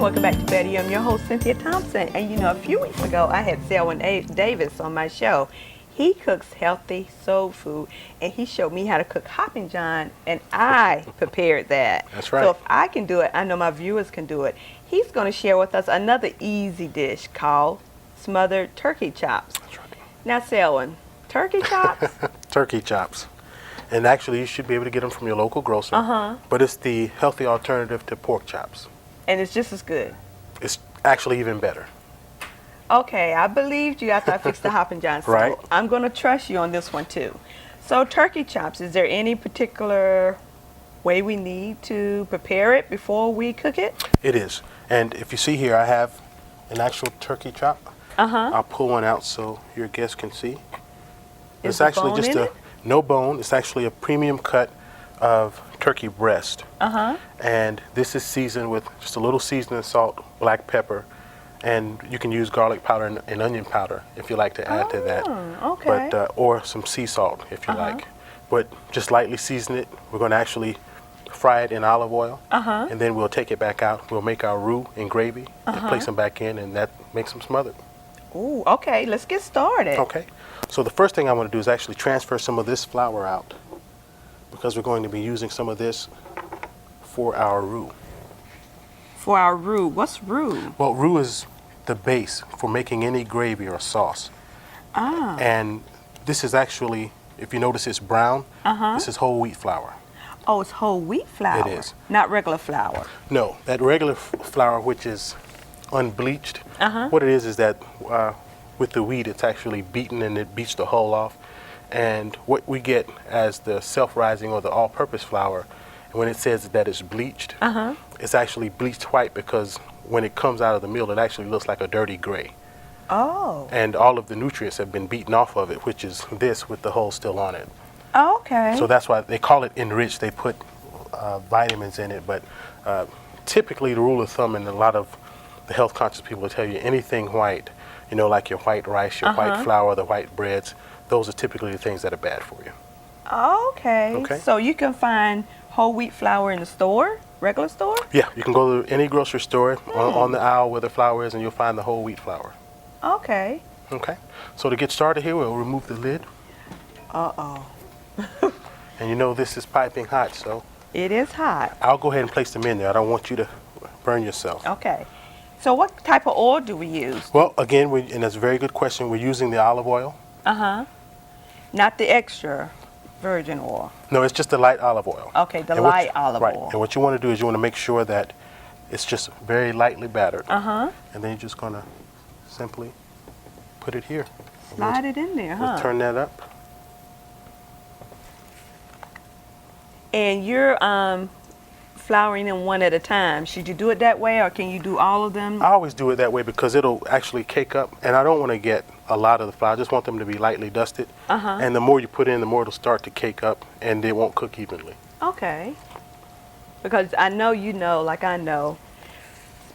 welcome back to Betty. I'm your host, Cynthia Thompson. And you know, a few weeks ago, I had Selwyn Davis on my show. He cooks healthy soul food, and he showed me how to cook Hoppin' John, and I prepared that. That's right. So if I can do it, I know my viewers can do it. He's going to share with us another easy dish called smothered turkey chops. That's right. Now, Selwyn, turkey chops? Turkey chops. And actually, you should be able to get them from your local grocer. But it's the healthy alternative to pork chops. And it's just as good. It's actually even better. Okay, I believed you after I fixed the Hoppin' John. So Right. I'm going to trust you on this one too. So turkey chops, is there any particular way we need to prepare it before we cook it? It is. And if you see here, I have an actual turkey chop. I'll pull one out so your guests can see. Is It's the actually bone just in a it? no bone. It's actually a premium cut of turkey breast. And this is seasoned with just a little seasoning salt, black pepper, and you can use garlic powder and onion powder if you like to add to that. Okay. But or some sea salt if you like. But just lightly season it. We're going to actually fry it in olive oil, and then we'll take it back out. We'll make our roux and gravy and place them back in, and that makes them smothered. Ooh, okay, let's get started. Okay. So the first thing I want to do is actually transfer some of this flour out, because we're going to be using some of this for our roux. For our roux, what's roux? Well, roux is the base for making any gravy or sauce. And this is actually, if you notice, it's brown. This is whole wheat flour. Oh, it's whole wheat flour. It is. Not regular flour. No, that regular flour, which is unbleached, what it is that with the wheat, it's actually beaten and it beats the hull off. And what we get as the self-rising or the all-purpose flour, when it says that it's bleached, it's actually bleached white, because when it comes out of the mill, it actually looks like a dirty gray. Oh. And all of the nutrients have been beaten off of it, which is this with the hull still on it. Okay. So that's why they call it enriched. They put vitamins in it, but typically the rule of thumb, and a lot of the health conscious people will tell you, anything white, you know, like your white rice, your white flour, the white breads, those are typically the things that are bad for you. Okay. Okay. So you can find whole wheat flour in the store, regular store? Yeah, you can go to any grocery store on the aisle where the flour is, and you'll find the whole wheat flour. Okay. Okay. So to get started here, we'll remove the lid. Uh-oh. And you know this is piping hot, so It is hot. I'll go ahead and place them in there. I don't want you to burn yourself. Okay. So what type of oil do we use? Well, again, and that's a very good question, we're using the olive oil. Not the extra virgin oil. No, it's just the light olive oil. Okay, the And what light olive right. oil. And what you want to do is you want to make sure that it's just very lightly battered. And then you're just going to simply put it here. Slide it in there, We'll huh? turn that up. And you're flouring them one at a time. Should you do it that way, or can you do all of them? I always do it that way because it'll actually cake up, and I don't want to get a lot of the flour. I just want them to be lightly dusted. And the more you put in, the more it'll start to cake up, and they won't cook evenly. Okay. Because I know you know, like I know,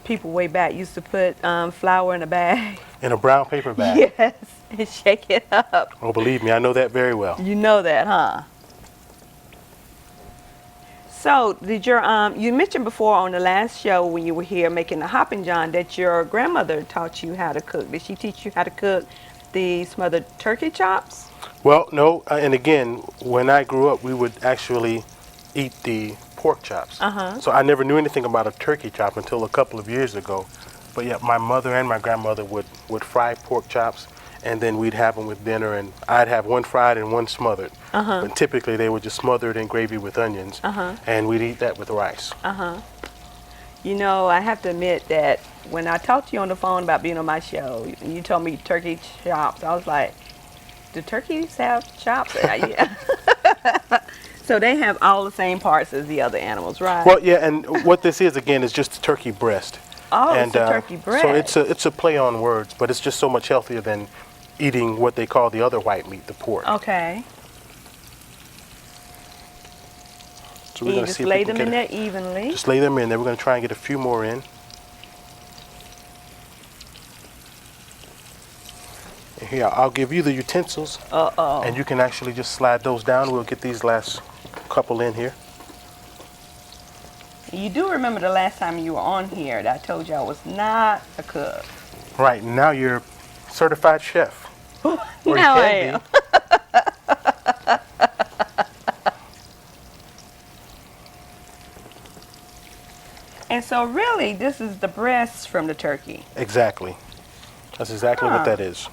people way back used to put flour in a bag. In a brown paper bag. Yes, and shake it up. Oh, believe me, I know that very well. You know that, huh? So, did your you mentioned before on the last show when you were here making the Hoppin' John that your grandmother taught you how to cook. Did she teach you how to cook the smothered turkey chops? Well, no, and again, when I grew up, we would actually eat the pork chops. So I never knew anything about a turkey chop until a couple of years ago. But yeah, my mother and my grandmother would fry pork chops, and then we'd have them with dinner, and I'd have one fried and one smothered. But typically they were just smothered in gravy with onions, and we'd eat that with rice. You know, I have to admit that when I talked to you on the phone about being on my show, and you told me turkey chops, I was like, do turkeys have chops? Yeah. So they have all the same parts as the other animals, right? Well, yeah, and what this is, again, is just turkey breast. Oh, And it's a turkey breast. so it's a play on words, but it's just so much healthier than eating what they call the other white meat, the pork. Okay. So You gonna just see if we lay can them get in there evenly. Just lay them in there. We're going to try and get a few more in. And here, I'll give you the utensils, and you can actually just slide those down. We'll get these last couple in here. You do remember the last time you were on here that I told you I was not a cook. Right, now you're certified chef. Or you Now I can am. be. And so really, this is the breast from the turkey. Exactly. That's exactly what Huh. that is.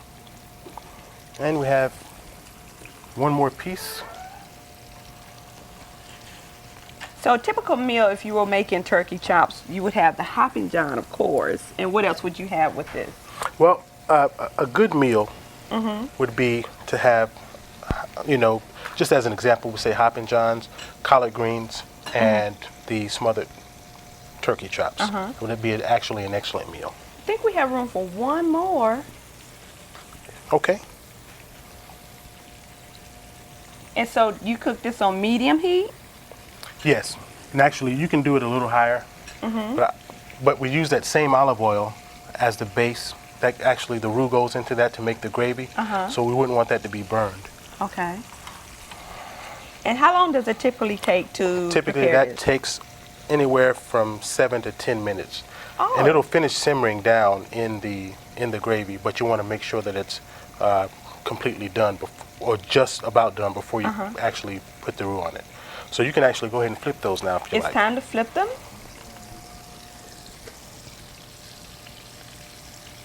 And we have one more piece. So a typical meal, if you were making turkey chops, you would have the Hoppin' John, of course. And what else would you have with this? Well, a good meal would be to have, you know, just as an example, we say Hoppin' Johns, collard greens, and the smothered turkey chops. Would it be actually an excellent meal? I think we have room for one more. Okay. And so you cook this on medium heat? Yes. And actually, you can do it a little higher. But we use that same olive oil as the base. That actually, the roux goes into that to make the gravy. So we wouldn't want that to be burned. Okay. And how long does it typically take to Typically, prepare that this? takes anywhere from 7 to 10 minutes. Oh. And it'll finish simmering down in the gravy, but you want to make sure that it's completely done or just about done before you actually put the roux on it. So you can actually go ahead and flip those now if you It's like. time to flip them?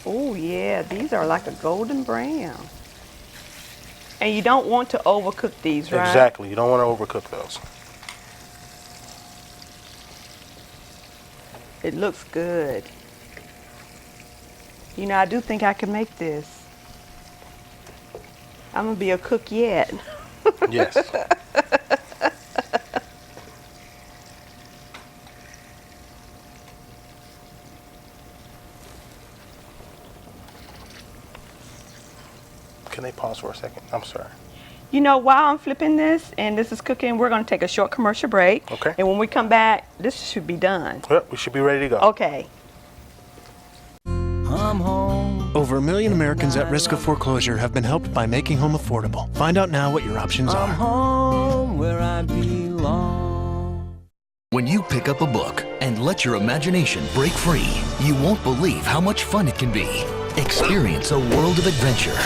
Oh yeah, these are like a golden brown. And you don't want to overcook these, right? Exactly. You don't want to overcook those. It looks good. You know, I do think I can make this. I'm gonna be a cook yet. Yes. Can they pause for a second? I'm sorry. You know, while I'm flipping this and this is cooking, we're gonna take a short commercial break. Okay. And when we come back, this should be done. Well, we should be ready to go. Okay. I'm home. Over 1 million Americans at risk of foreclosure have been helped by making home affordable. Find out now what your options I'm are. home where I belong. When you pick up a book and let your imagination break free, you won't believe how much fun it can be. Experience a world of adventure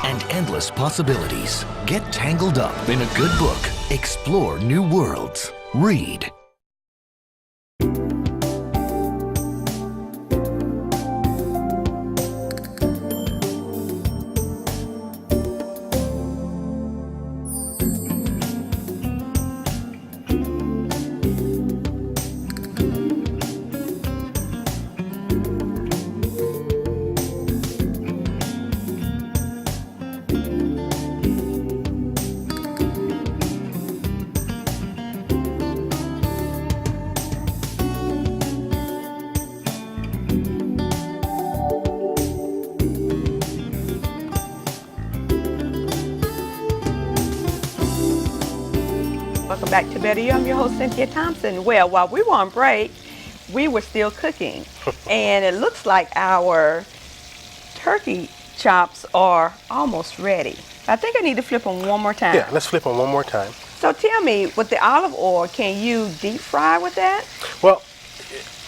and endless possibilities. Get tangled up in a good book. Explore new worlds. Read. Welcome back to Better You. I'm your host, Cynthia Thompson. Well, while we were on break, we were still cooking. And it looks like our turkey chops are almost ready. I think I need to flip them one more time. Yeah, let's flip them one more time. So tell me, with the olive oil, can you deep fry with that? Well,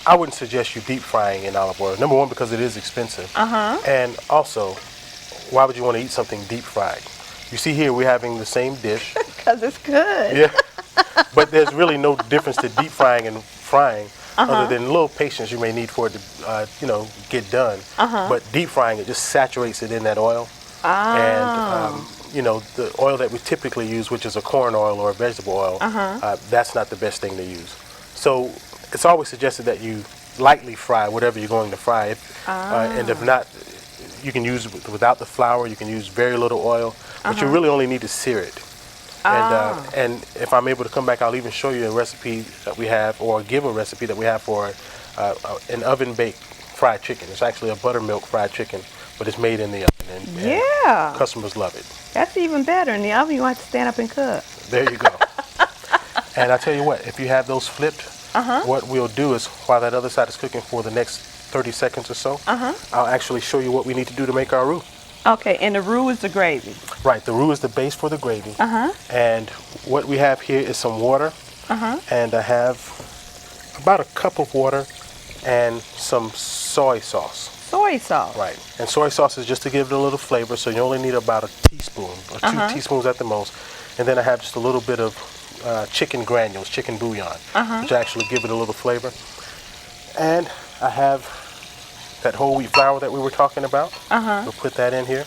I wouldn't suggest you deep frying in olive oil. Number one, because it is expensive. And also, why would you want to eat something deep fried? You see here, we're having the same dish. Because it's good. Yeah. But there's really no difference to deep frying and frying other than a little patience you may need for it to, get done. But deep frying, it just saturates it in that oil. And, the oil that we typically use, which is a corn oil or a vegetable oil, that's not the best thing to use. So it's always suggested that you lightly fry whatever you're going to fry. And if not, you can use it without the flour. You can use very little oil, but you really only need to sear it. And if I'm able to come back, I'll even show you a recipe that we have, or give a recipe that we have for an oven-baked fried chicken. It's actually a buttermilk fried chicken, but it's made in the oven, and Yeah. customers love it. That's even better. In the oven, you don't have to stand up and cook. There you go. And I tell you what, if you have those flipped, what we'll do is, while that other side is cooking for the next 30 seconds or so, I'll actually show you what we need to do to make our roux. Okay, and the roux is the gravy. Right, the roux is the base for the gravy. And what we have here is some water. And I have about a cup of water and some soy sauce. Soy sauce. Right. And soy sauce is just to give it a little flavor, so you only need about a teaspoon or 2 teaspoons at the most. And then I have just a little bit of chicken granules, chicken bouillon, which actually give it a little flavor. And I have that whole wheat flour that we were talking about. We'll put that in here.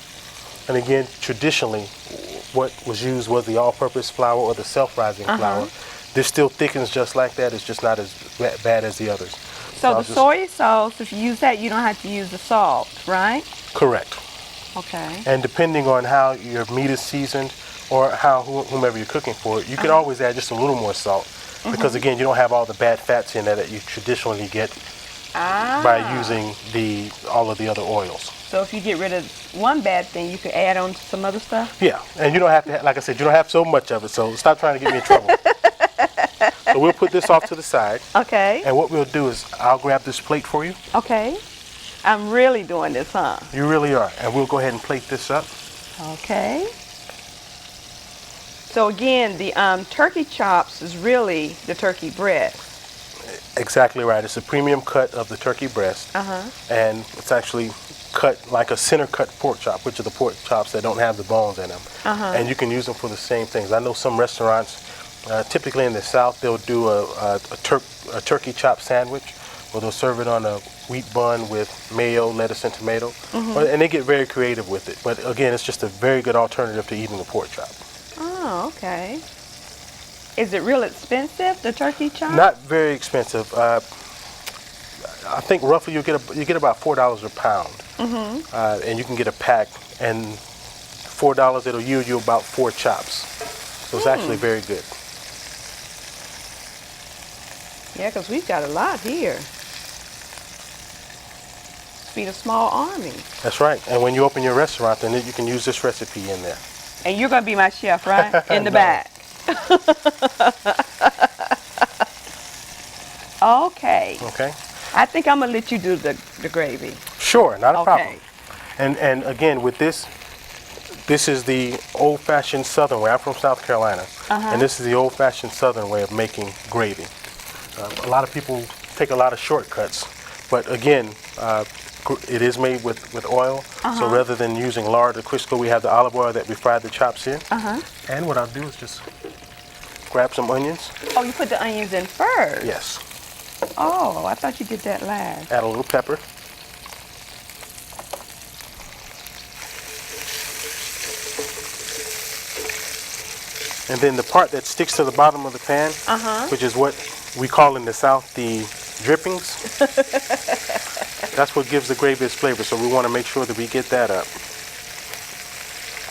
And again, traditionally, what was used was the all-purpose flour or the self-rising flour. This still thickens just like that. It's just not as bad as the others. So I'll the soy sauce, if you use that, you don't have to use the salt, right? Correct. Okay. And depending on how your meat is seasoned or how whomever you're cooking for, you can always add just a little more salt because again, you don't have all the bad fats in there that you traditionally get by using all of the other oils. So if you get rid of one bad thing, you can add on some other stuff? Yeah, and you don't have to, like I said, you don't have so much of it, so stop trying to get me in trouble. So we'll put this off to the side. Okay. And what we'll do is I'll grab this plate for you. Okay. I'm really doing this, huh? You really are. And we'll go ahead and plate this up. Okay. So again, the turkey chops is really the turkey breast. Exactly right. It's a premium cut of the turkey breast. And it's actually cut like a center cut pork chop, which are the pork chops that don't have the bones in them. And you can use them for the same things. I know some restaurants, typically in the South, they'll do a turkey chop sandwich where they'll serve it on a wheat bun with mayo, lettuce, and tomato. And they get very creative with it. But again, it's just a very good alternative to eating a pork chop. Oh, okay. Is it real expensive, the turkey chop? Not very expensive. I think roughly you get about $4 a pound, and you can get a pack. And $4 it'll yield you about 4 chops. So it's actually very good. Yeah, because we've got a lot here. Feed a small army. That's right. And when you open your restaurant, then you can use this recipe in there. And you're going to be my chef, right? In the back. Okay. Okay. I think I'm going to let you do the gravy. Sure, not a problem. Okay. And again, with this is the old-fashioned Southern way. I'm from South Carolina, and this is the old-fashioned Southern way of making gravy. A lot of people take a lot of shortcuts, but again, it is made with oil. So rather than using lard or Crisco, we have the olive oil that we fried the chops in. And what I'll do is just grab some onions. Oh, you put the onions in first? Yes. Oh, I thought you did that last. Add a little pepper. And then the part that sticks to the bottom of the pan, which is what we call in the South the drippings, that's what gives the gravy its flavor. So we want to make sure that we get that up.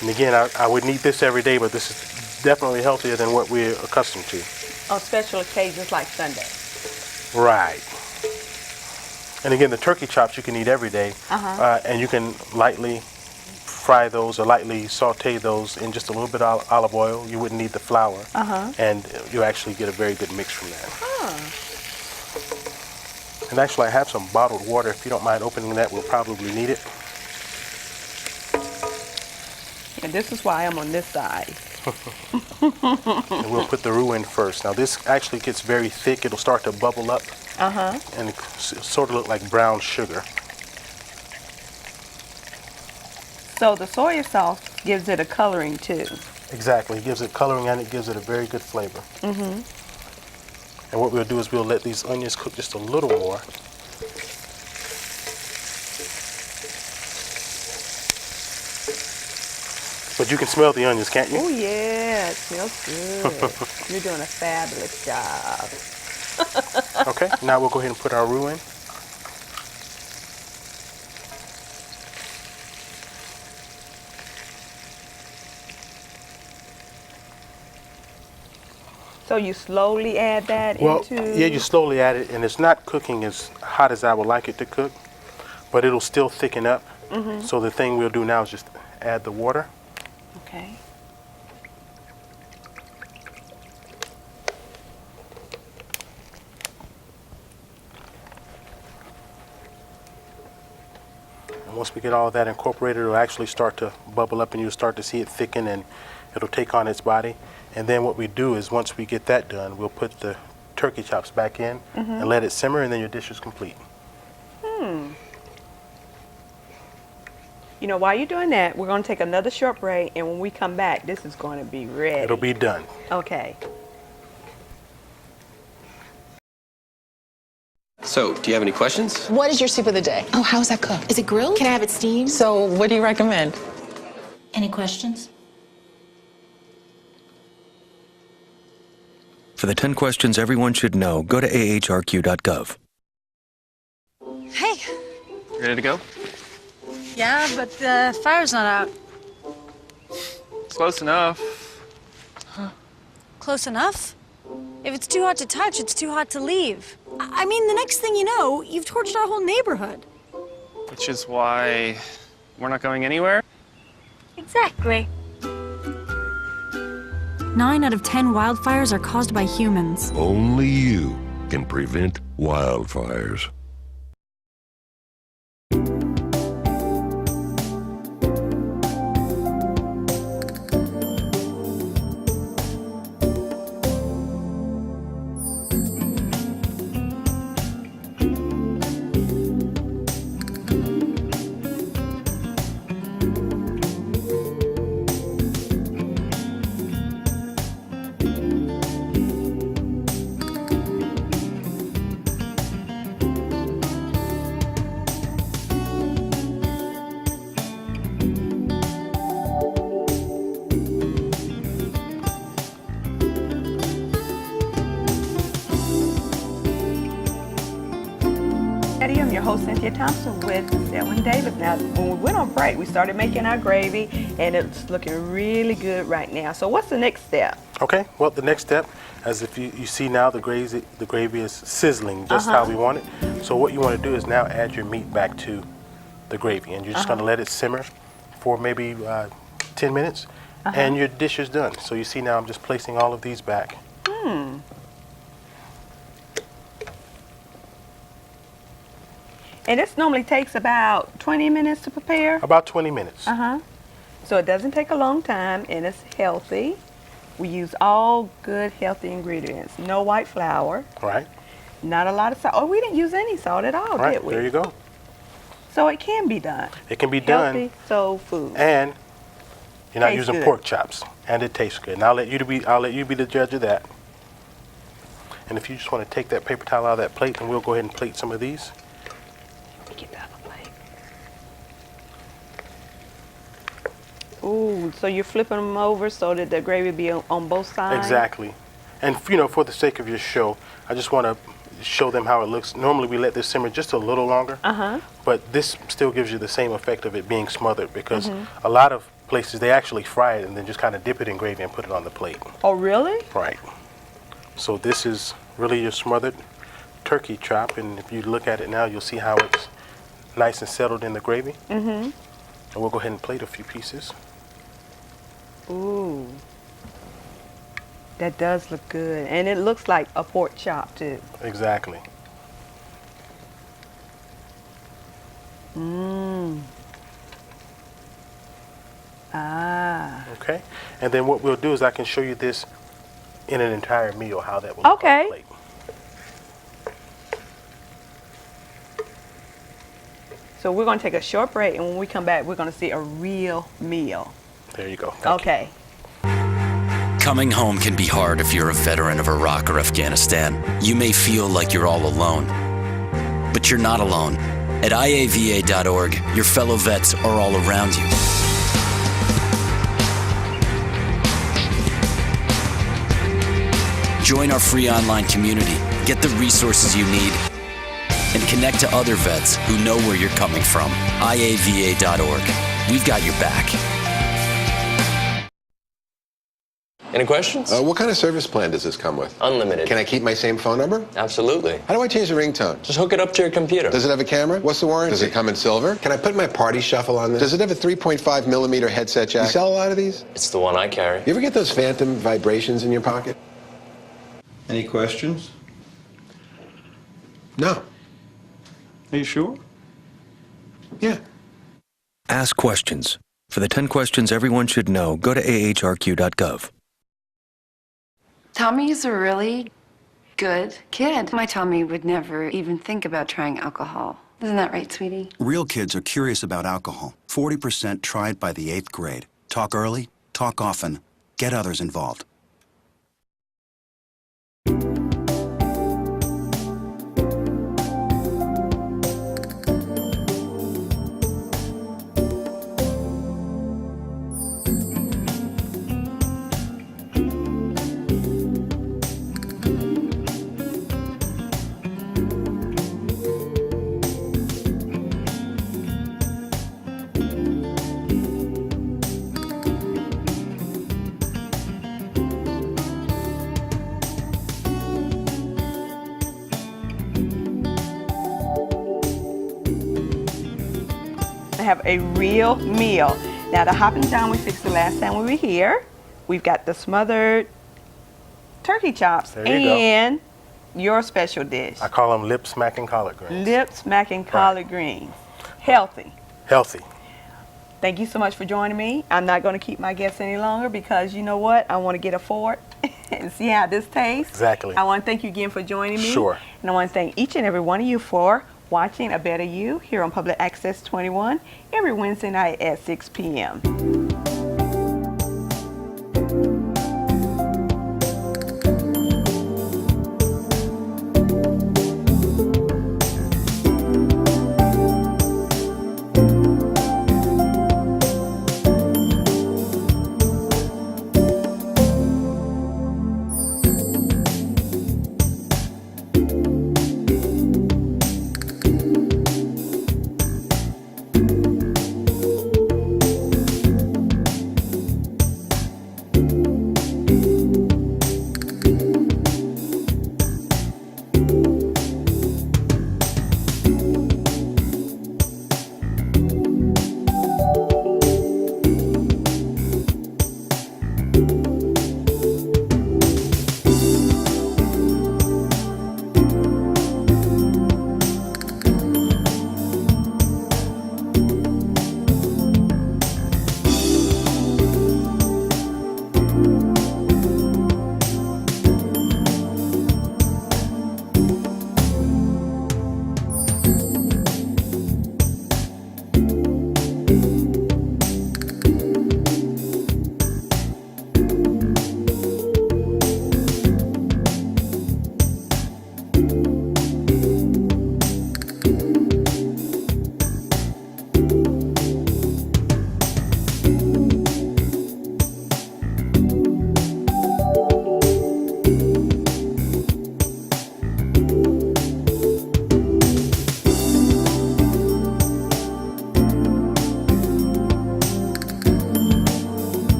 And again, I would need this every day, but this is definitely healthier than what we're accustomed to. On special occasions like Sunday. Right. And again, the turkey chops you can eat every day, and you can lightly fry those or lightly saute those in just a little bit of olive oil. You wouldn't need the flour, and you actually get a very good mix from that. And actually, I have some bottled water. If you don't mind opening that, we'll probably need it. And this is why I'm on this side. And we'll put the roux in first. Now, this actually gets very thick. It'll start to bubble up, and it sort of look like brown sugar. So the soy sauce gives it a coloring too. Exactly. It gives it coloring and it gives it a very good flavor. And what we'll do is we'll let these onions cook just a little more. But you can smell the onions, can't you? Oh yeah, it smells good. You're doing a fabulous job. Okay, now we'll go ahead and put our roux in. So you slowly add that Well, into... yeah, you slowly add it, and it's not cooking as hot as I would like it to cook, but it'll still thicken up. So the thing we'll do now is just add the water. Okay. And once we get all of that incorporated, it'll actually start to bubble up, and you'll start to see it thicken, and it'll take on its body. And then what we do is once we get that done, we'll put the turkey chops back in and let it simmer, and then your dish is complete. You know, while you're doing that, we're going to take another short break, and when we come back, this is going to be ready. It'll be done. Okay. So, do you have any questions? What is your soup of the day? Oh, how's that cooked? Is it grilled? Can I have it steamed? So, what do you recommend? Any questions? For the 10 questions everyone should know, go to ahrq.gov. Hey. Ready to go? Yeah, but the fire's not out. Close enough. Close enough? If it's too hot to touch, it's too hot to leave. I mean, the next thing you know, you've torched our whole neighborhood. Which is why we're not going anywhere? Exactly. 9 out of 10 wildfires are caused by humans. Only you can prevent wildfires. I'm your host, Cynthia Thompson, with Selwyn Davis. Now, when we went on break, we started making our gravy, and it's looking really good right now. So what's the next step? Okay, well, the next step, as if you see now, the gravy is sizzling just how we want it. So what you want to do is now add your meat back to the gravy, and you're just going to let it simmer for maybe 10 minutes, and your dish is done. So you see now I'm just placing all of these back. And this normally takes about 20 minutes to prepare? About 20 minutes. So it doesn't take a long time, and it's healthy. We use all good, healthy ingredients. No white flour. Right. Not a lot of salt. Oh, we didn't use any salt at all, Right, did we? there you go. So it can be done. It can be done. Healthy soul food. And you're not Tastes using good. pork chops, and it tastes good. And I'll let you be the judge of that. And if you just want to take that paper towel out of that plate, then we'll go ahead and plate some of these. Get the other plate. Ooh, so you're flipping them over so that the gravy be on both sides? Exactly. And you know, for the sake of your show, I just want to show them how it looks. Normally we let this simmer just a little longer, but this still gives you the same effect of it being smothered, because a lot of places they actually fry it and then just kind of dip it in gravy and put it on the plate. Oh, really? Right. So this is really your smothered turkey chop, and if you look at it now, you'll see how it's nice and settled in the gravy. And we'll go ahead and plate a few pieces. Ooh. That does look good. And it looks like a pork chop, too. Exactly. Ah. Okay. And then what we'll do is I can show you this in an entire meal, how that will look on the plate. So we're going to take a short break, and when we come back, we're going to see a real meal. There you go. Thank Okay. Coming home can be hard if you're a veteran of Iraq or Afghanistan. You may feel like you're all alone, but you're not alone. At IAVA.org, your fellow vets are all around you. Join our free online community, get the resources you need, and connect to other vets who know where you're coming from. IAVA.org. We've got your back. Any questions? What kind of service plan does this come with? Unlimited. Can I keep my same phone number? Absolutely. How do I change the ringtone? Just hook it up to your computer. Does it have a camera? What's the warranty? Does it come in silver? Can I put my party shuffle on this? Does it have a 3.5 millimeter headset jack? You sell a lot of these? It's the one I carry. You ever get those phantom vibrations in your pocket? Any questions? No. Are you sure? Yeah. Ask questions. For the 10 questions everyone should know, go to ahrq.gov. Tommy's really good kid. My Tommy would never even think about trying alcohol. Isn't that right, sweetie? Real kids are curious about alcohol. 40% tried by the 8th grade. Talk early, talk often, get others involved. Have a real meal. Now the Hoppin' John we fixed the last time we were here. We've got the smothered turkey chops There you and your special dish. I call them lip smacking collard greens. Lip smacking collard greens. Healthy. Healthy. Thank you so much for joining me. I'm not going to keep my guests any longer because you know what? I want to get a fork and see how this tastes. Exactly. I want to thank you again for joining me. Sure. And I want to thank each and every one of you for watching A Better You here on Public Access 21 every Wednesday night at 6 p.m.